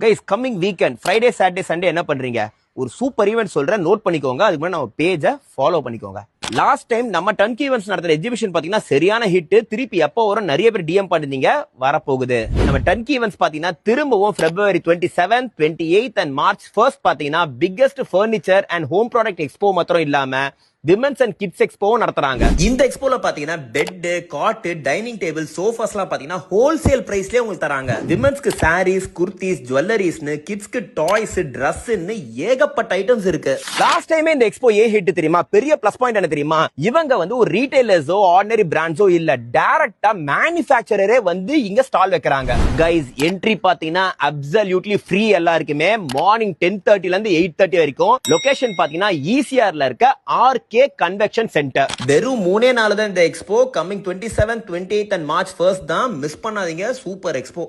Guys coming weekend Friday Saturday Sunday என்ன பண்றீங்க? ஒரு சூப்பர் ஈவென்ட் சொல்றேன், நோட் பண்ணிக்கோங்க. அதுக்கு முன்னாடி நம்ம பேஜை ஃபாலோ பண்ணிக்கோங்க. லாஸ்ட் டைம் நம்ம டர்ன்கி ஈவென்ட்ஸ் நடத்துற எக்ஸிபிஷன் பாத்தீங்கன்னா சரியான ஹிட். திருப்பி எப்போ வரும் நிறைய பேர் டிஎம் பண்ணிருந்தீங்க, வரப்போகுது. நம்ம டர்ன்கி ஈவென்ட்ஸ் பாத்தீங்கன்னா திரும்பவும் February 27, 28 அண்ட் March 1 பாத்தீங்கன்னா biggest furniture and home product expo மாத்திரம் இல்லாம விமென்ஸ் அண்ட் கிட்ஸ் எக்ஸ்போ நடத்துறாங்க. இந்த எக்ஸ்போல பாத்தீங்கன்னா bed, cot, dining table, sofas எல்லாம் பாத்தீங்கன்னா ஹோல்சேல் பிரைஸ்லயே உங்களுக்கு தராங்க. விமென்ஸ்க்கு சாரீஸ், குர்த்திஸ், ஜுவல்லரிஸ்னு, கிட்ஸ்க்கு டாய்ஸ், டிரஸ்ன்னு ஏகப்பட்ட ஐட்டம்ஸ் இருக்கு. லாஸ்ட் டைமே இந்த எக்ஸ்போ ஏன் ஹிட் தெரியுமா? பெரிய பிளஸ் பாயிண்ட் என்ன தெரியுமா? இவங்க வந்து ஒரு ரீட்டைலர்ஸோ ஆர்டினரி பிராண்ட்ஸோ இல்ல, டைரக்டா மேனுஃபேக்சரரே வந்து இங்க ஸ்டால் வைக்கிறாங்க. கைஸ் என்ட்ரி பாத்தீங்கன்னா அப்சல்யூட்லி ஃப்ரீ எல்லாருக்குமே. மார்னிங் 10:30 ல இருந்து 8:30 வரைக்கும். லொகேஷன் பாத்தீங்கன்னா ஈசிஆர்ல இருக்க RK கன்வென்ஷன் சென்டர். வெறும் 3 நாள் தான் இந்த எக்ஸ்போ. கமிங் 27, 28 அண்ட் March 1 தான். மிஸ் பண்ணாதீங்க. Super expo.